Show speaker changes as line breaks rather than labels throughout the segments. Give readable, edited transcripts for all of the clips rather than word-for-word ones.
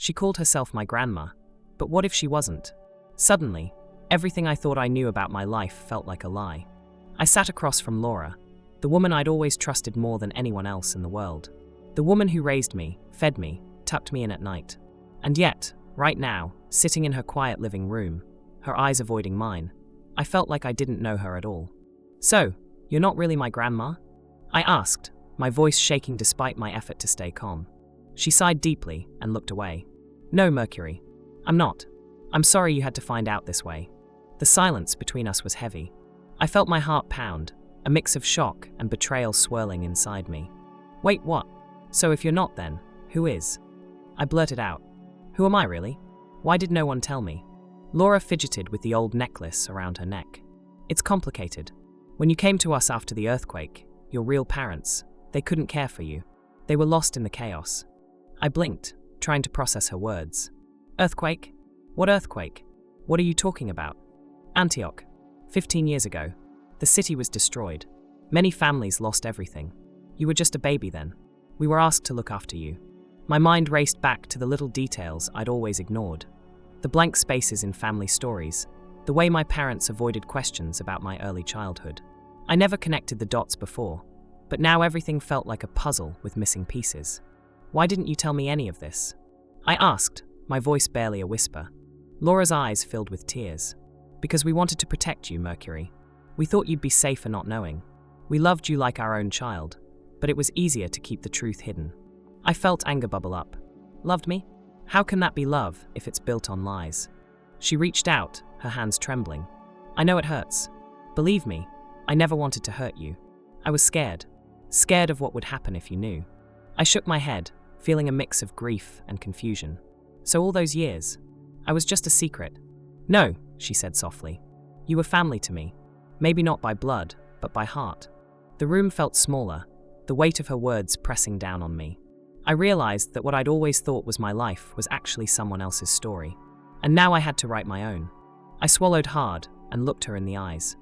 She called herself my grandma. But what if she wasn't? Suddenly, everything I thought I knew about my life felt like a lie. I sat across from Laura, the woman I'd always trusted more than anyone else in the world. The woman who raised me, fed me, tucked me in at night. And yet, right now, sitting in her quiet living room, her eyes avoiding mine, I felt like I didn't know her at all. "So, you're not really my grandma?" I asked, my voice shaking despite my effort to stay calm. She sighed deeply and looked away. "No, Mercury, I'm not. I'm sorry you had to find out this way." The silence between us was heavy. I felt my heart pound, a mix of shock and betrayal swirling inside me. "Wait, what? So if you're not then, who is?" I blurted out. "Who am I really? Why did no one tell me?" Laura fidgeted with the old necklace around her neck. "It's complicated. When you came to us after the earthquake, your real parents, they couldn't care for you. They were lost in the chaos." I blinked, trying to process her words. "Earthquake? What earthquake? What are you talking about?" "Antioch. 15 years ago. The city was destroyed. Many families lost everything. You were just a baby then. We were asked to look after you." My mind raced back to the little details I'd always ignored. The blank spaces in family stories, the way my parents avoided questions about my early childhood. I never connected the dots before, but now everything felt like a puzzle with missing pieces. "Why didn't you tell me any of this?" I asked, my voice barely a whisper. Laura's eyes filled with tears. "Because we wanted to protect you, Mercury. We thought you'd be safer not knowing. We loved you like our own child, but it was easier to keep the truth hidden." I felt anger bubble up. "Loved me? How can that be love if it's built on lies?" She reached out, her hands trembling. "I know it hurts. Believe me, I never wanted to hurt you. I was scared. Scared of what would happen if you knew." I shook my head, feeling a mix of grief and confusion. "So all those years, I was just a secret?" "No," she said softly. "You were family to me. Maybe not by blood, but by heart." The room felt smaller, the weight of her words pressing down on me. I realized that what I'd always thought was my life was actually someone else's story. And now I had to write my own. I swallowed hard and looked her in the eyes.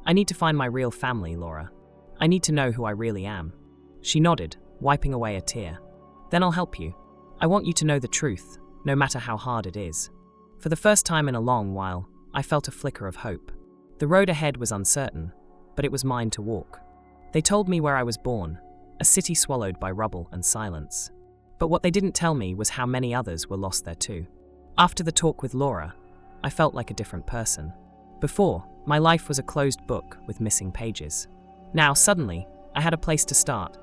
"I need to find my real family, Laura. I need to know who I really am." She nodded, wiping away a tear. "Then I'll help you. I want you to know the truth, no matter how hard it is." For the first time in a long while, I felt a flicker of hope. The road ahead was uncertain, but it was mine to walk. They told me where I was born, a city swallowed by rubble and silence. But what they didn't tell me was how many others were lost there too. After the talk with Laura, I felt like a different person. Before, my life was a closed book with missing pages. Now, suddenly, I had a place to start.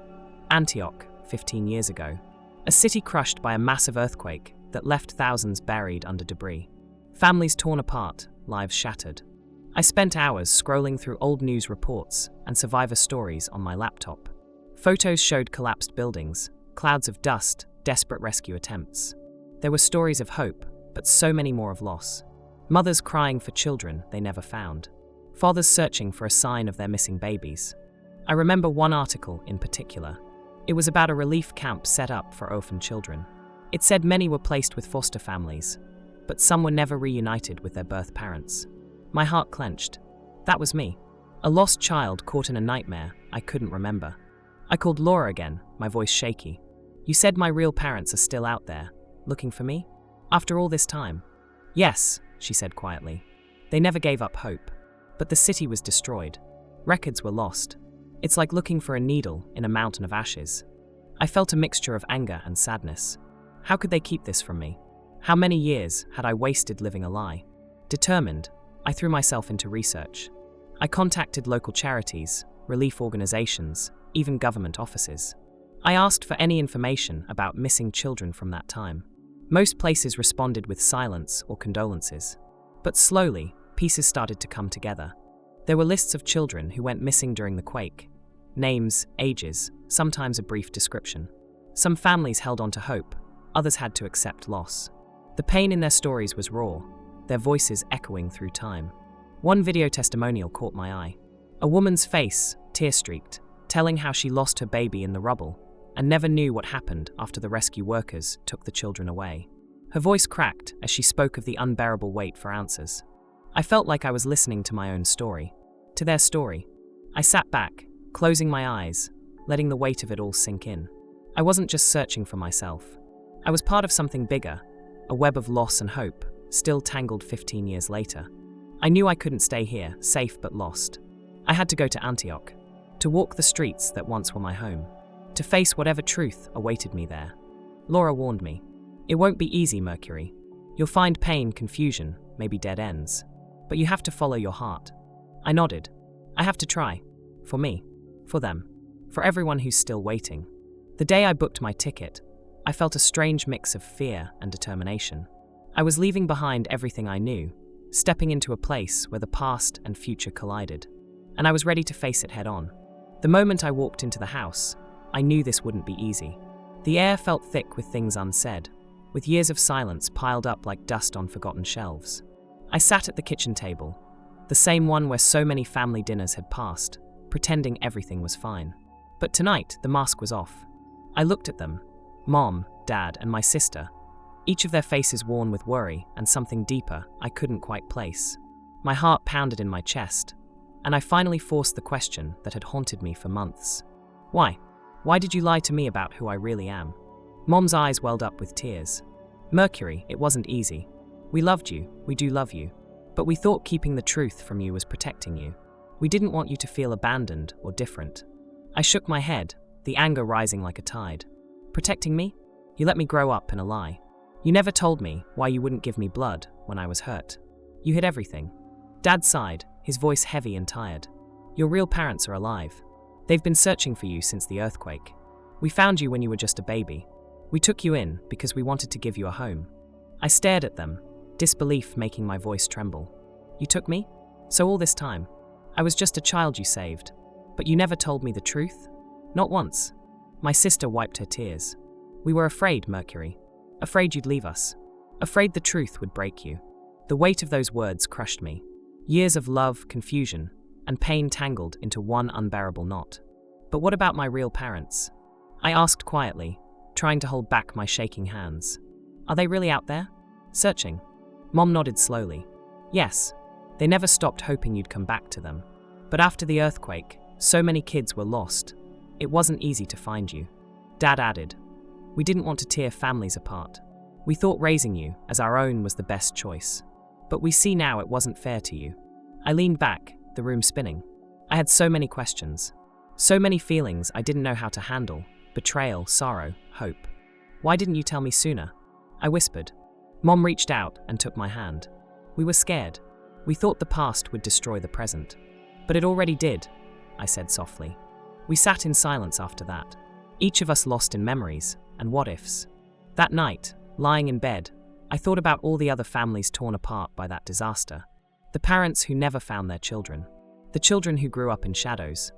Antioch, 15 years ago. A city crushed by a massive earthquake that left thousands buried under debris. Families torn apart, lives shattered. I spent hours scrolling through old news reports and survivor stories on my laptop. Photos showed collapsed buildings, clouds of dust, desperate rescue attempts. There were stories of hope, but so many more of loss. Mothers crying for children they never found. Fathers searching for a sign of their missing babies. I remember one article in particular. It was about a relief camp set up for orphan children. It said many were placed with foster families, but some were never reunited with their birth parents. My heart clenched. That was me. A lost child caught in a nightmare I couldn't remember. I called Laura again, my voice shaky. "You said my real parents are still out there, looking for me? After all this time?" "Yes," she said quietly. "They never gave up hope. But the city was destroyed. Records were lost. It's like looking for a needle in a mountain of ashes." I felt a mixture of anger and sadness. How could they keep this from me? How many years had I wasted living a lie? Determined, I threw myself into research. I contacted local charities, relief organizations, even government offices. I asked for any information about missing children from that time. Most places responded with silence or condolences. But slowly, pieces started to come together. There were lists of children who went missing during the quake. Names, ages, sometimes a brief description. Some families held on to hope, others had to accept loss. The pain in their stories was raw, their voices echoing through time. One video testimonial caught my eye. A woman's face, tear-streaked, telling how she lost her baby in the rubble and never knew what happened after the rescue workers took the children away. Her voice cracked as she spoke of the unbearable wait for answers. I felt like I was listening to my own story, to their story. I sat back, closing my eyes, letting the weight of it all sink in. I wasn't just searching for myself. I was part of something bigger, a web of loss and hope, still tangled 15 years later. I knew I couldn't stay here, safe but lost. I had to go to Antioch, to walk the streets that once were my home, to face whatever truth awaited me there. Laura warned me. It won't be easy, Mercury. You'll find pain, confusion, maybe dead ends. But you have to follow your heart. I nodded. I have to try. For me. For them. For everyone who's still waiting. The day I booked my ticket, I felt a strange mix of fear and determination. I was leaving behind everything I knew, stepping into a place where the past and future collided, and I was ready to face it head on. The moment I walked into the house, I knew this wouldn't be easy. The air felt thick with things unsaid, with years of silence piled up like dust on forgotten shelves. I sat at the kitchen table, the same one where so many family dinners had passed, pretending everything was fine. But tonight, the mask was off. I looked at them, Mom, Dad, and my sister, each of their faces worn with worry and something deeper I couldn't quite place. My heart pounded in my chest, and I finally forced the question that had haunted me for months. Why? Why did you lie to me about who I really am? Mom's eyes welled up with tears. Mercury, it wasn't easy. We loved you, we do love you, but we thought keeping the truth from you was protecting you. We didn't want you to feel abandoned or different. I shook my head, the anger rising like a tide. Protecting me? You let me grow up in a lie. You never told me why you wouldn't give me blood when I was hurt. You hid everything. Dad sighed, his voice heavy and tired. Your real parents are alive. They've been searching for you since the earthquake. We found you when you were just a baby. We took you in because we wanted to give you a home. I stared at them, disbelief making my voice tremble. You took me? So all this time, I was just a child you saved. But you never told me the truth? Not once. My sister wiped her tears. We were afraid, Mercury. Afraid you'd leave us. Afraid the truth would break you. The weight of those words crushed me. Years of love, confusion, and pain tangled into one unbearable knot. But what about my real parents? I asked quietly, trying to hold back my shaking hands. Are they really out there? Searching? Mom nodded slowly. Yes. They never stopped hoping you'd come back to them. But after the earthquake, so many kids were lost. It wasn't easy to find you. Dad added, we didn't want to tear families apart. We thought raising you as our own was the best choice. But we see now it wasn't fair to you. I leaned back, the room spinning. I had so many questions. So many feelings I didn't know how to handle. Betrayal, sorrow, hope. Why didn't you tell me sooner? I whispered. Mom reached out and took my hand. We were scared. We thought the past would destroy the present. But it already did, I said softly. We sat in silence after that, each of us lost in memories and what-ifs. That night, lying in bed, I thought about all the other families torn apart by that disaster. The parents who never found their children. The children who grew up in shadows.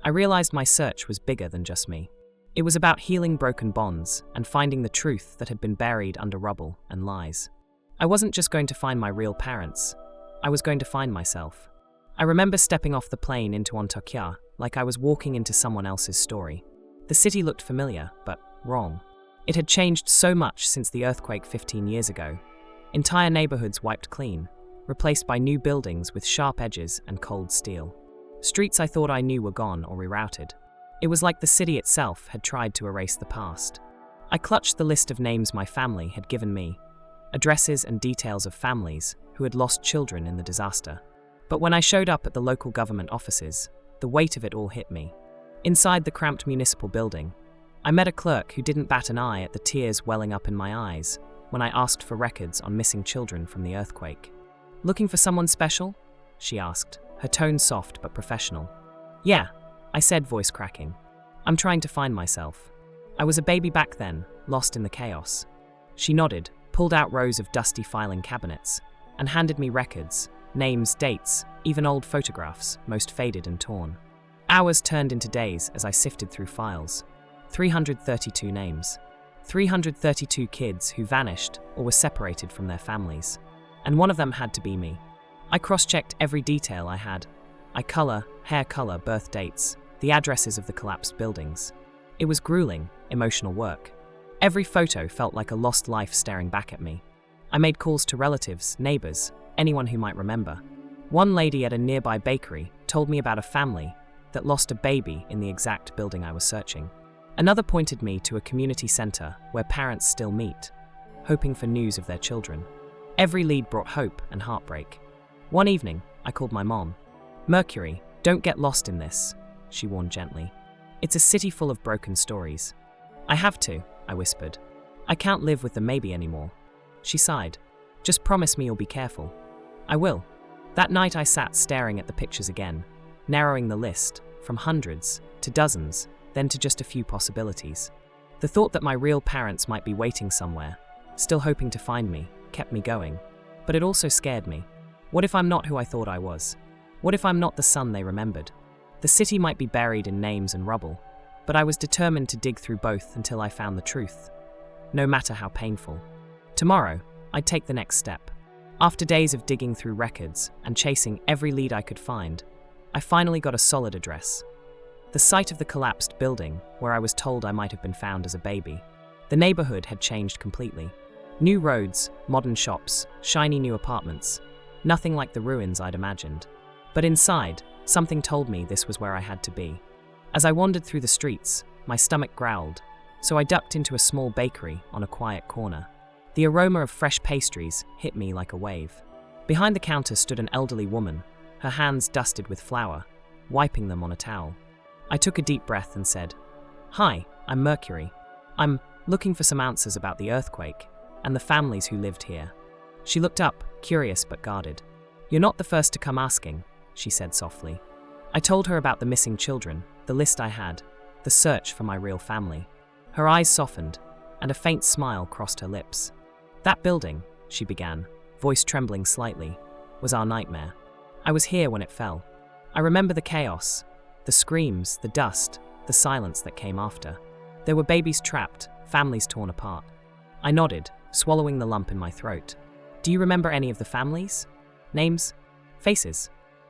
I realized my search was bigger than just me. It was about healing broken bonds and finding the truth that had been buried under rubble and lies. I wasn't just going to find my real parents. I was going to find myself. I remember stepping off the plane into Antakya like I was walking into someone else's story. The city looked familiar, but wrong. It had changed so much since the earthquake 15 years ago. Entire neighborhoods wiped clean, replaced by new buildings with sharp edges and cold steel. Streets I thought I knew were gone or rerouted. It was like the city itself had tried to erase the past. I clutched the list of names my family had given me, addresses and details of families who had lost children in the disaster. But when I showed up at the local government offices, the weight of it all hit me. Inside the cramped municipal building, I met a clerk who didn't bat an eye at the tears welling up in my eyes when I asked for records on missing children from the earthquake. Looking for someone special? She asked, her tone soft but professional. Yeah, I said, voice cracking. I'm trying to find myself. I was a baby back then, lost in the chaos. She nodded, pulled out rows of dusty filing cabinets, and handed me records, names, dates, even old photographs, most faded and torn. Hours turned into days as I sifted through files. 332 names. 332 kids who vanished or were separated from their families. And one of them had to be me. I cross-checked every detail I had. Eye color, hair color, birth dates, the addresses of the collapsed buildings. It was grueling, emotional work. Every photo felt like a lost life staring back at me. I made calls to relatives, neighbors, anyone who might remember. One lady at a nearby bakery told me about a family that lost a baby in the exact building I was searching. Another pointed me to a community center where parents still meet. hoping for news of their children. Every lead brought hope and heartbreak. One evening, I called my mom. "Mercury, don't get lost in this," she warned gently. "It's a city full of broken stories." "I have to," I whispered. "I can't live with the maybe anymore." She sighed. "Just promise me you'll be careful." "I will." That night I sat staring at the pictures again, narrowing the list from hundreds to dozens, then to just a few possibilities. The thought that my real parents might be waiting somewhere, still hoping to find me, kept me going. But it also scared me. What if I'm not who I thought I was? What if I'm not the son they remembered? The city might be buried in names and rubble, but I was determined to dig through both until I found the truth, no matter how painful. Tomorrow, I'd take the next step. After days of digging through records and chasing every lead I could find, I finally got a solid address. The site of the collapsed building where I was told I might have been found as a baby. The neighborhood had changed completely. New roads, modern shops, shiny new apartments. Nothing like the ruins I'd imagined. But inside, something told me this was where I had to be. As I wandered through the streets, my stomach growled, so I ducked into a small bakery on a quiet corner. The aroma of fresh pastries hit me like a wave. Behind the counter stood an elderly woman, her hands dusted with flour, wiping them on a towel. I took a deep breath and said, "Hi, I'm Mercury. I'm looking for some answers about the earthquake and the families who lived here." She looked up, curious but guarded. "You're not the first to come asking," she said softly. I told her about the missing children, the list I had, the search for my real family. Her eyes softened, and a faint smile crossed her lips. "That building," she began, voice trembling slightly, "was our nightmare. I was here when it fell. I remember the chaos, the screams, the dust, the silence that came after. There were babies trapped, families torn apart." I nodded, swallowing the lump in my throat. "Do you remember any of the families? Names? Faces?"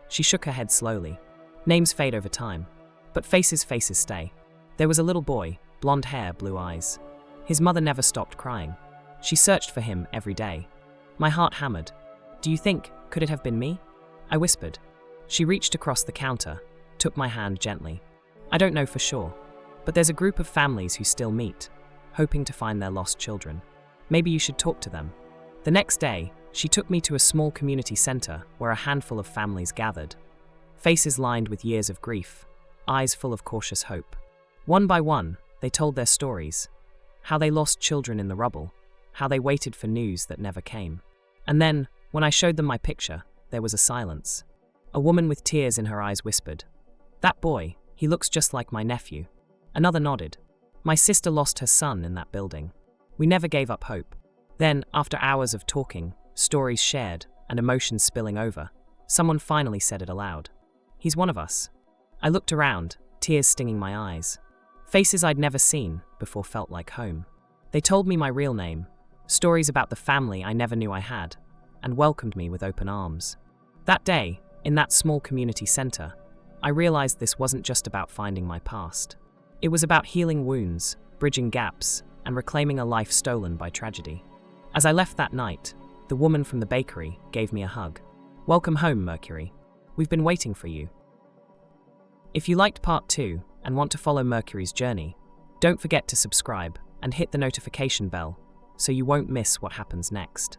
She shook her head slowly. "Names fade over time, but faces stay. There was a little boy, blonde hair, blue eyes. His mother never stopped crying. She searched for him every day." My heart hammered. "Do you think, could it have been me?" I whispered. She reached across the counter, took my hand gently. "I don't know for sure, but there's a group of families who still meet, hoping to find their lost children. Maybe you should talk to them." The next day, she took me to a small community center where a handful of families gathered. Faces lined with years of grief, eyes full of cautious hope. One by one, they told their stories. How they lost children in the rubble, how they waited for news that never came. And then, when I showed them my picture, there was a silence. A woman with tears in her eyes whispered, "That boy, he looks just like my nephew." Another nodded. "My sister lost her son in that building." We never gave up hope. Then, after hours of talking, stories shared, and emotions spilling over, someone finally said it aloud. "He's one of us." I looked around, tears stinging my eyes. Faces I'd never seen before felt like home. They told me my real name, stories about the family I never knew I had, and welcomed me with open arms. That day, in that small community center, I realized this wasn't just about finding my past. It was about healing wounds, bridging gaps, and reclaiming a life stolen by tragedy. As I left that night, the woman from the bakery gave me a hug. "Welcome home, Mercury. We've been waiting for you." If you liked part 2 and want to follow Mercury's journey, don't forget to subscribe and hit the notification bell so you won't miss what happens next.